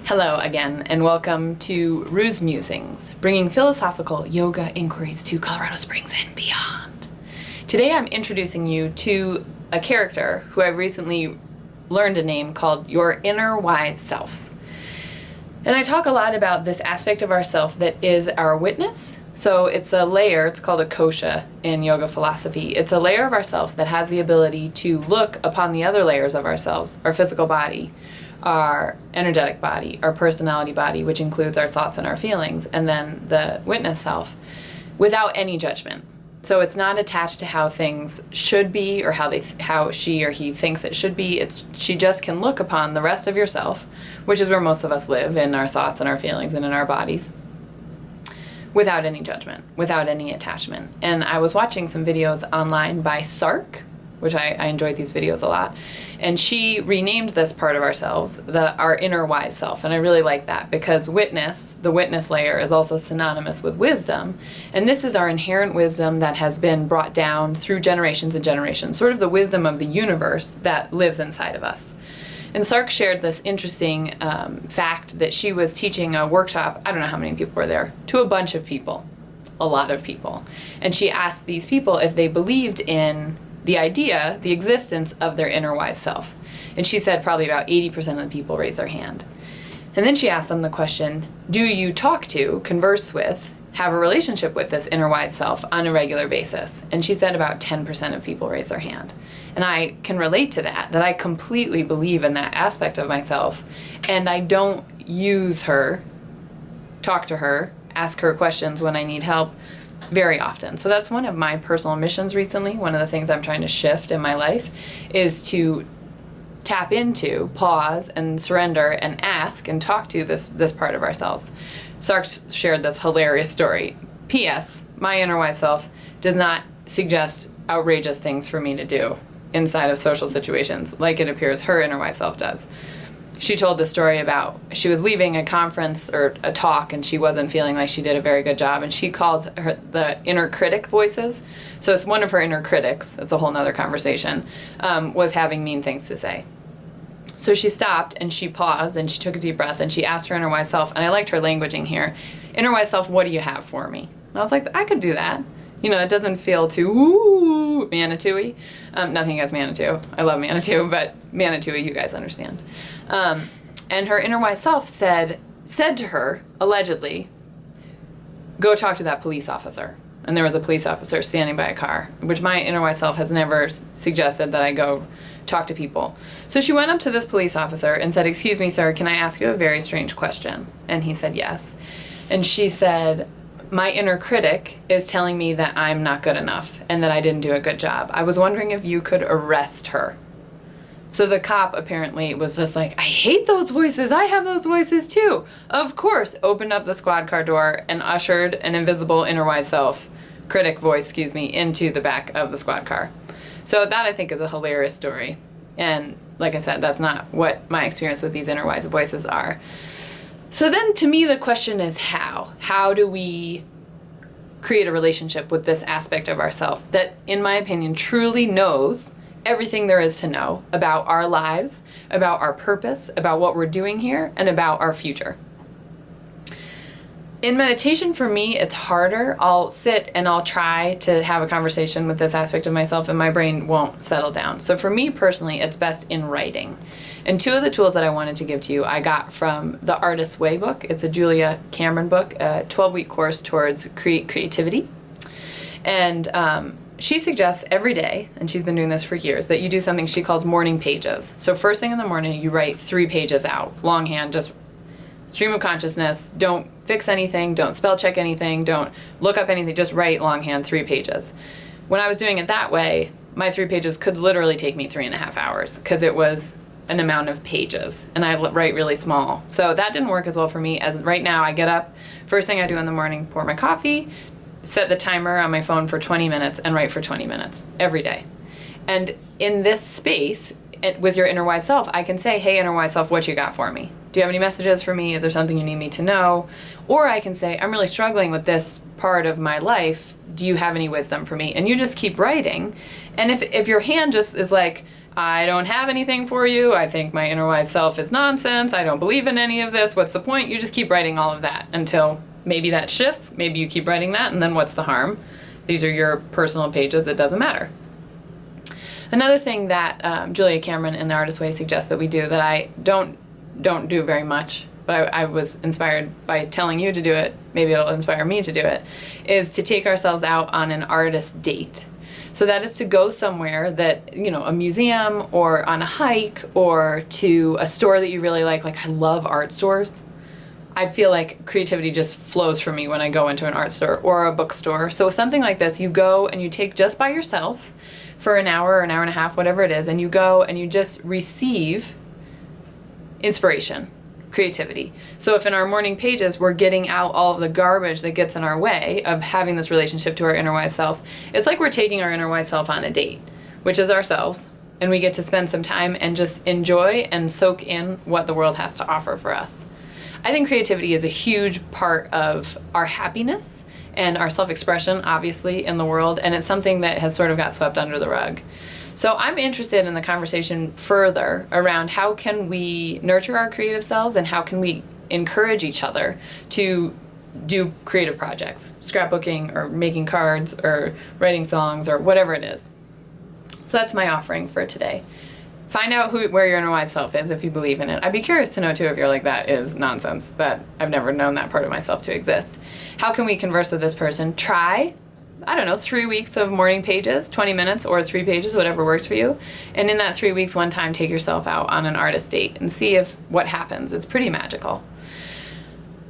Hello again, and welcome to Rue's Musings, bringing philosophical yoga inquiries to Colorado Springs and beyond. Today I'm introducing you to a character who I've recently learned a name called your inner wise self. And I talk a lot about this aspect of ourself that is our witness. So it's a layer, it's called a kosha in yoga philosophy. It's a layer of ourself that has the ability to look upon the other layers of ourselves, our physical body, our energetic body, our personality body, which includes our thoughts and our feelings, and then the witness self, without any judgment. So it's not attached to how things should be or how she or he thinks it should be. She just can look upon the rest of yourself, which is where most of us live, in our thoughts and our feelings and in our bodies, without any judgment, without any attachment. And I was watching some videos online by Sark, which I enjoyed these videos a lot. And she renamed this part of ourselves, our inner wise self. And I really like that because witness, the witness layer, is also synonymous with wisdom. And this is our inherent wisdom that has been brought down through generations and generations, sort of the wisdom of the universe that lives inside of us. And Sark shared this interesting fact that she was teaching a workshop, I don't know how many people were there, to a bunch of people, a lot of people. And she asked these people if they believed in the idea, the existence of their inner wise self. And she said probably about 80% of the people raised their hand. And then she asked them the question, do you talk to, converse with, have a relationship with this inner wise self on a regular basis? And she said about 10% of people raised their hand. And I can relate to that I completely believe in that aspect of myself. And I don't use her, talk to her, ask her questions when I need help very often. So that's one of my personal missions recently. One of the things I'm trying to shift in my life is to tap into, pause, and surrender and ask and talk to this part of ourselves. Sark shared this hilarious story. P.S. My inner wise self does not suggest outrageous things for me to do inside of social situations like it appears her inner wise self does. She told the story about she was leaving a conference or a talk and she wasn't feeling like she did a very good job, and she calls the inner critic voices. So it's one of her inner critics, it's a whole nother conversation, was having mean things to say. So she stopped and she paused and she took a deep breath and she asked her inner wise self, and I liked her languaging here, inner wise self, what do you have for me? And I was like, I could do that. You know, it doesn't feel too woo Manitou-y. Nothing against Manitou. I love Manitou, but Manitou-y, you guys understand. And her inner wise self said to her, allegedly, go talk to that police officer. And there was a police officer standing by a car, which my inner wise self has never suggested that I go talk to people. So she went up to this police officer and said, excuse me, sir, can I ask you a very strange question? And he said yes. And she said, my inner critic is telling me that I'm not good enough and that I didn't do a good job. I was wondering if you could arrest her. So the cop apparently was just like, I hate those voices. I have those voices too. Of course, opened up the squad car door and ushered an invisible inner wise self, critic voice, into the back of the squad car. So that I think is a hilarious story. And like I said, that's not what my experience with these inner wise voices are. So then to me, the question is how? How do we create a relationship with this aspect of ourself that, in my opinion, truly knows everything there is to know about our lives, about our purpose, about what we're doing here, and about our future? In meditation, for me, it's harder. I'll sit and I'll try to have a conversation with this aspect of myself and my brain won't settle down. So for me personally, it's best in writing. And two of the tools that I wanted to give to you, I got from the Artist's Way book. It's a Julia Cameron book, a 12-week course towards creativity. And she suggests every day, and she's been doing this for years, that you do something she calls morning pages. So first thing in the morning, you write 3 pages out, longhand, just stream of consciousness. Don't fix anything, don't spell check anything, don't look up anything, just write longhand 3 pages. When I was doing it that way, my 3 pages could literally take me 3.5 hours because it was an amount of pages and I write really small. So that didn't work as well for me as right now. I get up, first thing I do in the morning, pour my coffee, set the timer on my phone for 20 minutes and write for 20 minutes every day. And in this space, with your inner wise self, I can say, hey, inner wise self, what you got for me? Do you have any messages for me? Is there something you need me to know? Or I can say, I'm really struggling with this part of my life. Do you have any wisdom for me? And you just keep writing. And if your hand just is like, I don't have anything for you. I think my inner wise self is nonsense. I don't believe in any of this. What's the point? You just keep writing all of that until maybe that shifts. Maybe you keep writing that, and then what's the harm? These are your personal pages. It doesn't matter. Another thing that Julia Cameron in The Artist's Way suggests that we do that I don't do very much, but I was inspired by telling you to do it, maybe it'll inspire me to do it, is to take ourselves out on an artist date. So that is to go somewhere that, you know, a museum or on a hike or to a store that you really like I love art stores. I feel like creativity just flows for me when I go into an art store or a bookstore. So something like this, you go and you take just by yourself for an hour or an hour and a half, whatever it is, and you go and you just receive inspiration, creativity. So if in our morning pages we're getting out all of the garbage that gets in our way of having this relationship to our inner wise self, it's like we're taking our inner wise self on a date, which is ourselves, and we get to spend some time and just enjoy and soak in what the world has to offer for us. I think creativity is a huge part of our happiness and our self-expression, obviously, in the world, and it's something that has sort of got swept under the rug. So I'm interested in the conversation further around how can we nurture our creative selves and how can we encourage each other to do creative projects, scrapbooking or making cards or writing songs or whatever it is. So that's my offering for today. Find out where your inner wise self is if you believe in it. I'd be curious to know too if you're like, that is nonsense, that I've never known that part of myself to exist. How can we converse with this person? Try, I don't know, 3 weeks of morning pages, 20 minutes or 3 pages, whatever works for you. And in that 3 weeks, one time, take yourself out on an artist date and see what happens. It's pretty magical.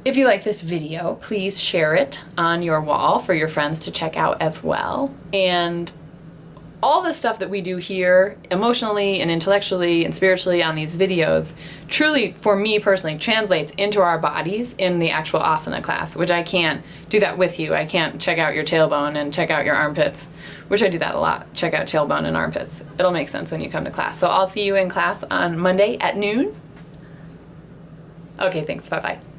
If you like this video, please share it on your wall for your friends to check out as well. And all the stuff that we do here emotionally and intellectually and spiritually on these videos truly, for me personally, translates into our bodies in the actual asana class, which I can't do that with you. I can't check out your tailbone and check out your armpits, which I do that a lot. Check out tailbone and armpits. It'll make sense when you come to class. So I'll see you in class on Monday at noon. Okay, thanks. Bye-bye.